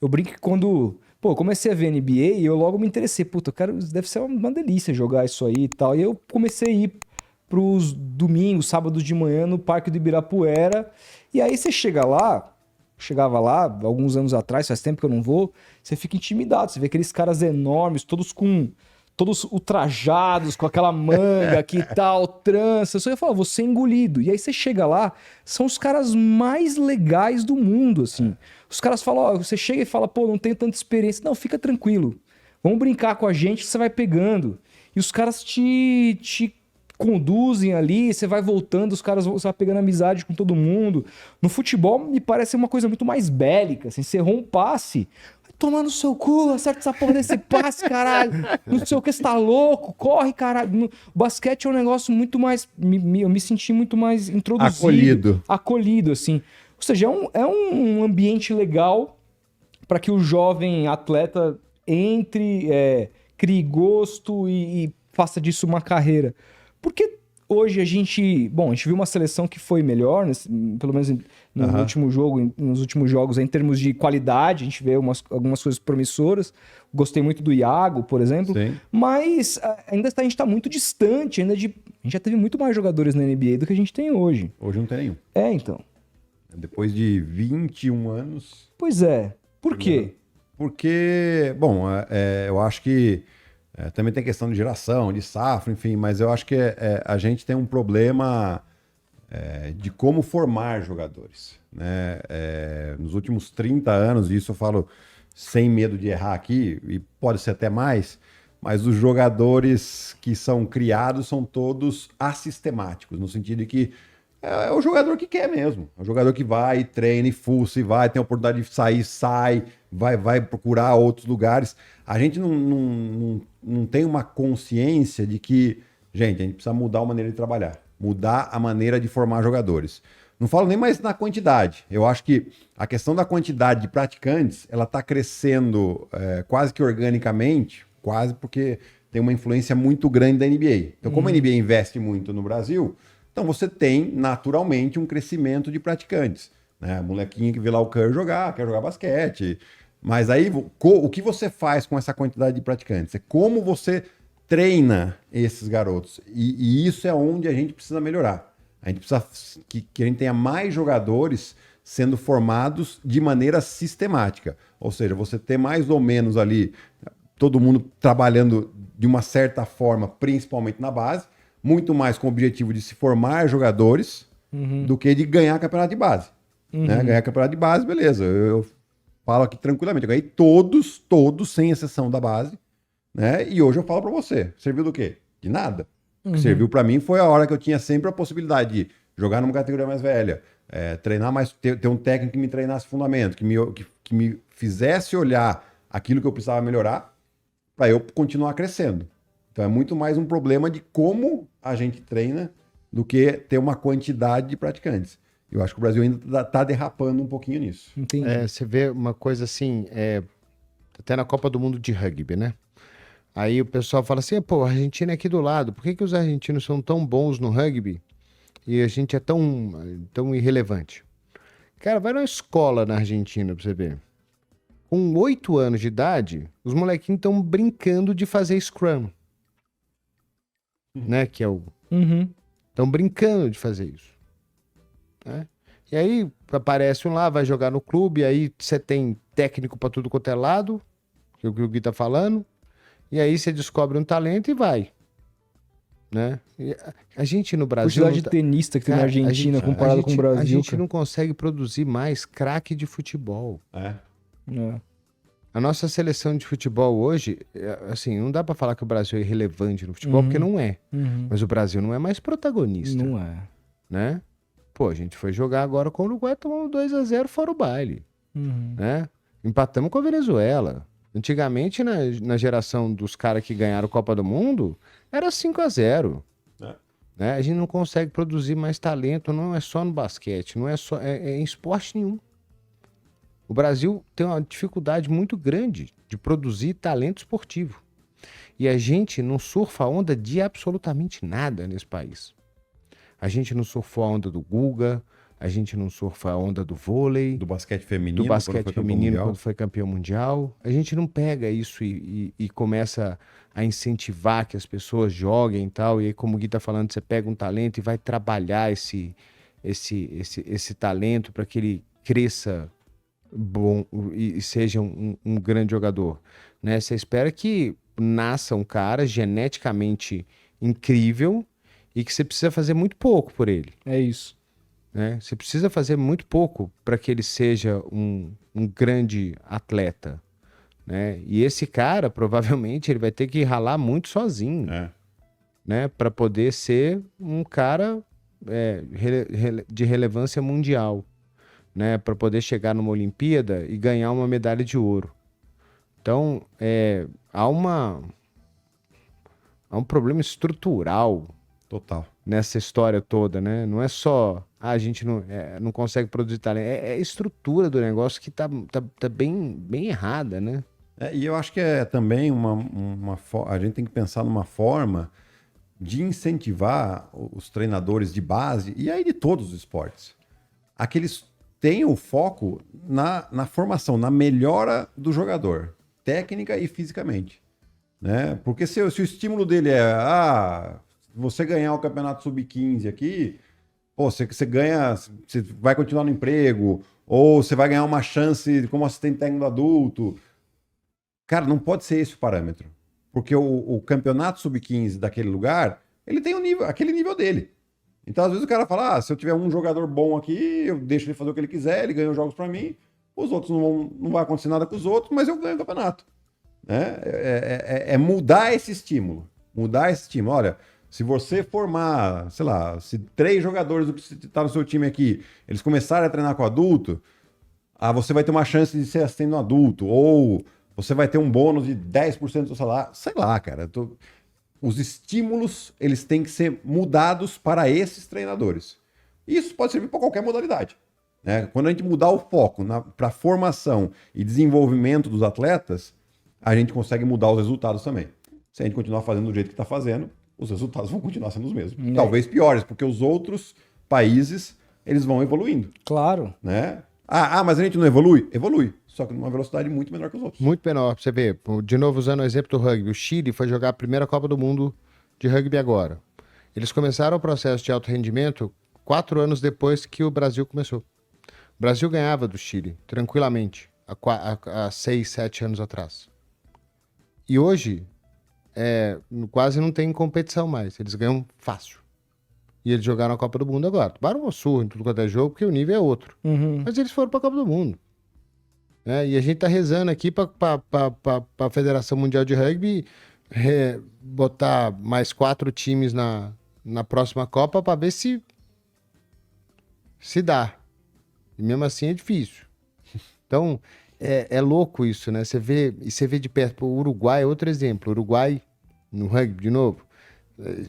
Eu brinco que quando, pô, eu comecei a ver NBA e eu logo me interessei. Puta, cara, deve ser uma delícia jogar isso aí e tal. E eu comecei a ir pros domingos, sábados de manhã no Parque do Ibirapuera. E aí você chegava lá, alguns anos atrás, faz tempo que eu não vou, você fica intimidado. Você vê aqueles caras enormes, todos ultrajados, com aquela manga aqui e tal, trança. Eu só ia falar, vou ser engolido. E aí você chega lá, são os caras mais legais do mundo, assim. Os caras falam, ó, você chega e fala, pô, não tenho tanta experiência. Não, fica tranquilo. Vamos brincar com a gente que você vai pegando. E os caras te conduzem ali, você vai voltando, você vai pegando amizade com todo mundo. No futebol, me parece uma coisa muito mais bélica, assim, você errou um passe, vai tomar no seu cu, acerta essa porra desse passe, caralho. Não sei o que, você tá louco, corre, caralho. O basquete é um negócio muito mais, eu me senti muito mais introduzido, acolhido, assim. Ou seja, é um ambiente legal para que o jovem atleta entre, crie gosto e faça disso uma carreira. Porque hoje a gente viu uma seleção que foi melhor, pelo menos no último jogo, nos últimos jogos, em termos de qualidade, a gente vê algumas coisas promissoras. Gostei muito do Iago, por exemplo. Sim. Mas a gente está muito distante, a gente já teve muito mais jogadores na NBA do que a gente tem hoje. Hoje não tem nenhum. Então. Depois de 21 anos... Pois é. Por quê? Porque, bom, eu acho que também tem questão de geração, de safra, enfim, mas eu acho que a gente tem um problema de como formar jogadores, né? Nos últimos 30 anos, e isso eu falo sem medo de errar aqui, e pode ser até mais, mas os jogadores que são criados são todos assistemáticos, no sentido de que é o jogador que quer mesmo. É o jogador que vai, treina e fuça e vai, tem a oportunidade de sair, sai, vai procurar outros lugares. A gente não tem uma consciência de que, gente, a gente precisa mudar a maneira de trabalhar, mudar a maneira de formar jogadores. Não falo nem mais na quantidade. Eu acho que a questão da quantidade de praticantes, ela está crescendo quase que organicamente, quase porque tem uma influência muito grande da NBA. Então, como a NBA investe muito no Brasil... Então você tem, naturalmente, um crescimento de praticantes. Né? Molequinho que vê lá o Curry jogar, quer jogar basquete. Mas aí, o que você faz com essa quantidade de praticantes? É como você treina esses garotos. E isso é onde a gente precisa melhorar. A gente precisa que a gente tenha mais jogadores sendo formados de maneira sistemática. Ou seja, você ter mais ou menos ali todo mundo trabalhando de uma certa forma, principalmente na base, muito mais com o objetivo de se formar jogadores do que de ganhar campeonato de base. Né? Ganhar campeonato de base, beleza. Eu falo aqui tranquilamente. Eu ganhei todos, sem exceção da base. Né? E hoje eu falo pra você. Serviu do quê? De nada. O que serviu pra mim foi a hora que eu tinha sempre a possibilidade de jogar numa categoria mais velha, treinar mais, ter um técnico que me treinasse fundamento, que me fizesse olhar aquilo que eu precisava melhorar para eu continuar crescendo. Então é muito mais um problema de como a gente treina do que ter uma quantidade de praticantes. Eu acho que o Brasil ainda está derrapando um pouquinho nisso. Entendi. Você vê uma coisa assim, até na Copa do Mundo de rugby, né? Aí o pessoal fala assim, pô, a Argentina é aqui do lado, por que os argentinos são tão bons no rugby e a gente é tão irrelevante? Cara, vai numa escola na Argentina pra você ver. Com 8 anos de idade, os molequinhos estão brincando de fazer scrum. Né? Que é o... Estão brincando de fazer isso. Né? E aí aparece um lá, vai jogar no clube, aí você tem técnico pra tudo quanto é lado, que é o que o Gui tá falando, e aí você descobre um talento e vai. Né? E a gente no Brasil... Quantidade de tenista que tem na Argentina comparado com o Brasil. A gente não consegue produzir mais craque de futebol. A nossa seleção de futebol hoje, assim, não dá pra falar que o Brasil é irrelevante no futebol, porque não é. Mas o Brasil não é mais protagonista. Não é. Né? Pô, a gente foi jogar agora com o Uruguai, tomamos 2-0 fora o baile. Né? Empatamos com a Venezuela. Antigamente, na geração dos caras que ganharam Copa do Mundo, era 5-0. Né? A gente não consegue produzir mais talento, não é só no basquete, não é só em esporte nenhum. O Brasil tem uma dificuldade muito grande de produzir talento esportivo. E a gente não surfa a onda de absolutamente nada nesse país. A gente não surfou a onda do Guga, A gente não surfa a onda do vôlei, Do basquete feminino, do basquete feminino mundial. quando foi campeão mundial. A gente não pega isso e começa a incentivar que as pessoas joguem e tal. E aí, como o Gui tá falando, você pega um talento e vai trabalhar esse talento para que ele cresça bom e seja um grande jogador, né? Você espera que nasça um cara geneticamente incrível e que você precisa fazer muito pouco por ele, É isso. né? Você precisa fazer muito pouco para que ele seja um grande atleta, né? E esse cara, provavelmente, ele vai ter que ralar muito sozinho, É. né? Para poder ser um cara de relevância mundial, né? Para poder chegar numa Olimpíada e ganhar uma medalha de ouro. Então, há um problema estrutural Total. nessa história toda, né? Não é só a gente não consegue produzir talento, é a estrutura do negócio que tá bem errada, né? E eu acho que é também a gente tem que pensar numa forma de incentivar os treinadores de base, e aí de todos os esportes, a que eles tenham o foco na formação, na melhora do jogador, técnica e fisicamente, né? Porque se o estímulo dele você ganhar o campeonato sub-15 aqui, pô, você ganha, você vai continuar no emprego, ou você vai ganhar uma chance como assistente técnico adulto. Cara, não pode ser esse o parâmetro. Porque o campeonato sub-15 daquele lugar, ele tem aquele nível dele. Então, às vezes, o cara fala, se eu tiver um jogador bom aqui, eu deixo ele fazer o que ele quiser, ele ganha os jogos pra mim, os outros não vai acontecer nada com os outros, mas eu ganho o campeonato. Né? É mudar esse estímulo. Mudar esse estímulo. Olha, se você formar, sei lá, se 3 jogadores do que está no seu time aqui, eles começarem a treinar com adulto, você vai ter uma chance de ser assistente no adulto, ou você vai ter um bônus de 10% do seu salário. Sei lá, cara. Os estímulos, eles têm que ser mudados para esses treinadores. Isso pode servir para qualquer modalidade. Né? Quando a gente mudar o foco para formação e desenvolvimento dos atletas, a gente consegue mudar os resultados também. Se a gente continuar fazendo do jeito que está fazendo, os resultados vão continuar sendo os mesmos. Talvez piores, porque os outros países, eles vão evoluindo. Claro. Né? Mas a gente não evolui? Evolui. Só que numa velocidade muito menor que os outros. Muito menor, pra você ver. De novo, usando o exemplo do rugby. O Chile foi jogar a primeira Copa do Mundo de rugby agora. Eles começaram o processo de alto rendimento 4 anos depois que o Brasil começou. O Brasil ganhava do Chile, tranquilamente, há 6, 7 anos atrás. E hoje, quase não tem competição mais. Eles ganham fácil. E eles jogaram a Copa do Mundo agora. Tomaram uma surra em tudo quanto é jogo, porque o nível é outro. Uhum. Mas eles foram pra Copa do Mundo. E a gente tá rezando aqui pra Federação Mundial de Rugby botar mais 4 times na próxima Copa pra ver se dá. E mesmo assim é difícil. Então, é louco isso, né? Você vê de perto. O Uruguai é outro exemplo. O Uruguai, no rugby, de novo,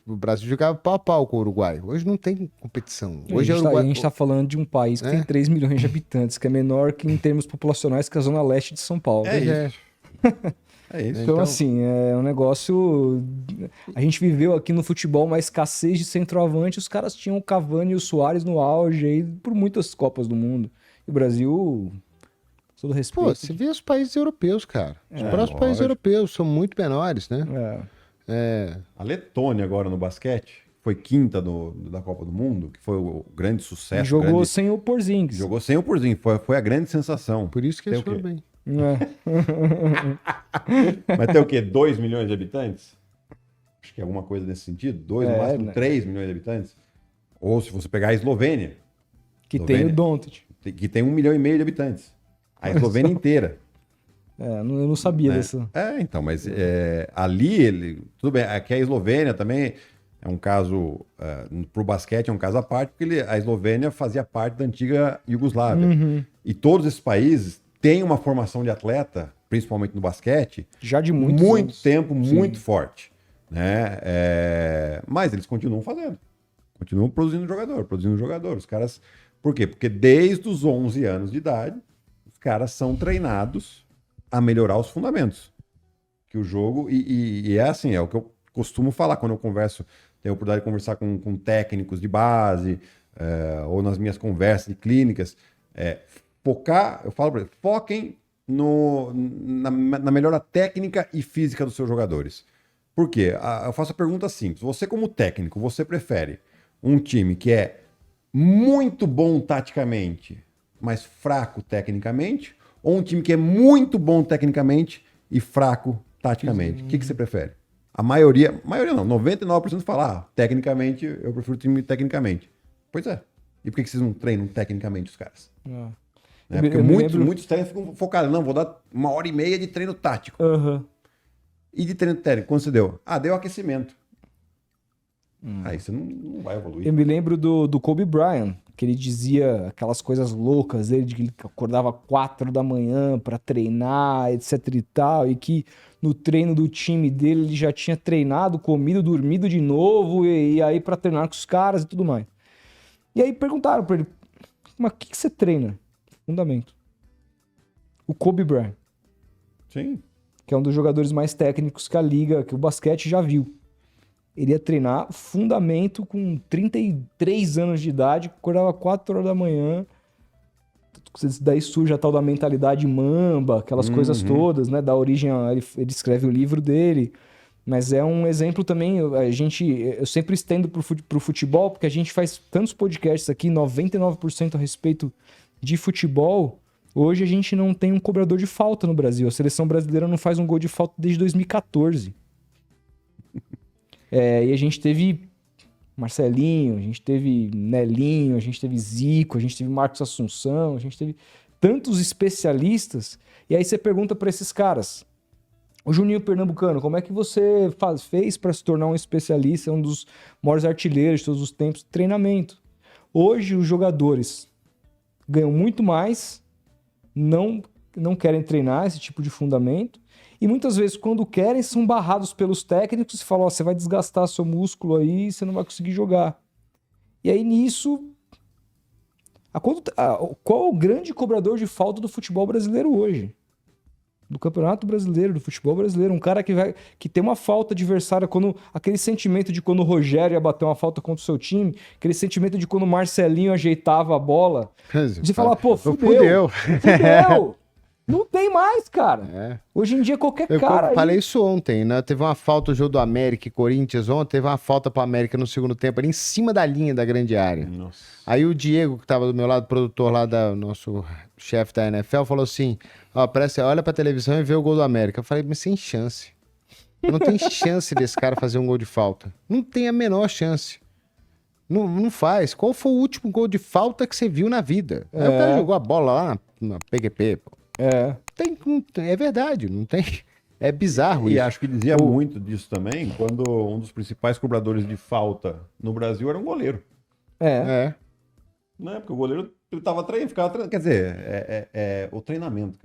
o Brasil jogava pau a pau com o Uruguai. Hoje não tem competição. Hoje a gente tá falando de um país que tem 3 milhões de habitantes, que é menor que em termos populacionais que a zona leste de São Paulo. É isso. Então, assim, é um negócio... A gente viveu aqui no futebol uma escassez de centroavante, os caras tinham o Cavani e o Suárez no auge aí por muitas Copas do Mundo. E o Brasil, com todo respeito... Pô, você vê os países europeus, cara. Os próximos países europeus são muito menores, né? A Letônia agora no basquete foi quinta da Copa do Mundo, que foi o grande sucesso. Jogou sem o Porzingis. Jogou sem o Porzingis, foi a grande sensação. Por isso que eles foram bem. Mas tem o quê? 2 milhões de habitantes? Acho que é alguma coisa nesse sentido. 2, no máximo, né? 3 milhões de habitantes. Ou se você pegar a Eslovênia. Tem o Doncic. Que tem 1,5 milhão de habitantes. A Eslovênia inteira. Eu não sabia dessa. Então, mas ali, tudo bem, aqui a Eslovênia também é um caso, pro basquete é um caso à parte, porque a Eslovênia fazia parte da antiga Iugoslávia. Uhum. E todos esses países têm uma formação de atleta, principalmente no basquete, já de muito tempo, muito forte. Né? Mas eles continuam fazendo. Continuam produzindo jogador. Os caras... Por quê? Porque desde os 11 anos de idade, os caras são treinados a melhorar os fundamentos. Que o jogo... E é assim, é o que eu costumo falar quando eu converso, tenho a oportunidade de conversar com técnicos de base, ou nas minhas conversas clínicas, focar, eu falo para eles, foquem na melhora técnica e física dos seus jogadores. Por quê? Eu faço a pergunta simples. Você, como técnico, você prefere um time que é muito bom taticamente, mas fraco tecnicamente, ou um time que é muito bom tecnicamente e fraco taticamente? O que você prefere? A maioria não, 99% fala, tecnicamente, eu prefiro o time tecnicamente. Pois é. E por que vocês não treinam tecnicamente os caras? Né? Porque muitos técnicos ficam focados, não, vou dar 1h30 de treino tático. Uhum. E de treino técnico, quando você deu? Deu aquecimento. Aí você não vai evoluir. Eu me lembro do Kobe Bryant, que ele dizia aquelas coisas loucas dele, de que ele acordava 4 da manhã para treinar, etc e tal, e que no treino do time dele ele já tinha treinado, comido, dormido de novo, e aí para treinar com os caras e tudo mais. E aí perguntaram para ele, mas o que você treina? Fundamento. O Kobe Bryant. Sim. Que é um dos jogadores mais técnicos que a liga, que o basquete já viu. Ele ia treinar fundamento com 33 anos de idade, acordava 4 horas da manhã. Daí surge a tal da mentalidade mamba, aquelas coisas todas, né? Da origem, ele escreve o livro dele. Mas é um exemplo também, eu sempre estendo pro futebol, porque a gente faz tantos podcasts aqui, 99% a respeito de futebol. Hoje a gente não tem um cobrador de falta no Brasil. A seleção brasileira não faz um gol de falta desde 2014. E a gente teve Marcelinho, a gente teve Nelinho, a gente teve Zico, a gente teve Marcos Assunção, a gente teve tantos especialistas. E aí você pergunta para esses caras, o Juninho Pernambucano, como é que você fez para se tornar um especialista, um dos maiores artilheiros de todos os tempos? Treinamento. Hoje os jogadores ganham muito mais, não querem treinar esse tipo de fundamento, e muitas vezes, quando querem, são barrados pelos técnicos e falam, você vai desgastar seu músculo aí e você não vai conseguir jogar. E aí, nisso, qual é o grande cobrador de falta do futebol brasileiro hoje? Do Campeonato Brasileiro, do futebol brasileiro. Um cara que tem uma falta adversária, aquele sentimento de quando o Rogério ia bater uma falta contra o seu time, aquele sentimento de quando o Marcelinho ajeitava a bola, de falar, pô, fudeu. Não tem mais, cara. Hoje em dia, qualquer cara... Eu falei isso ontem, né? Teve uma falta no jogo do América e Corinthians ontem, teve uma falta pro América no segundo tempo, ali em cima da linha da grande área. Nossa. Aí o Diego, que tava do meu lado, produtor lá, nosso chefe da NFL, falou assim, olha pra televisão e vê o gol do América. Eu falei, mas sem chance. Não tem chance desse cara fazer um gol de falta. Não tem a menor chance. Não faz. Qual foi o último gol de falta que você viu na vida? Aí o cara jogou a bola lá na PQP, pô. É verdade, não tem. É bizarro isso. E acho que dizia muito disso também quando um dos principais cobradores de falta no Brasil era um goleiro. Né? Porque o goleiro ele ficava treinando, quer dizer, o treinamento.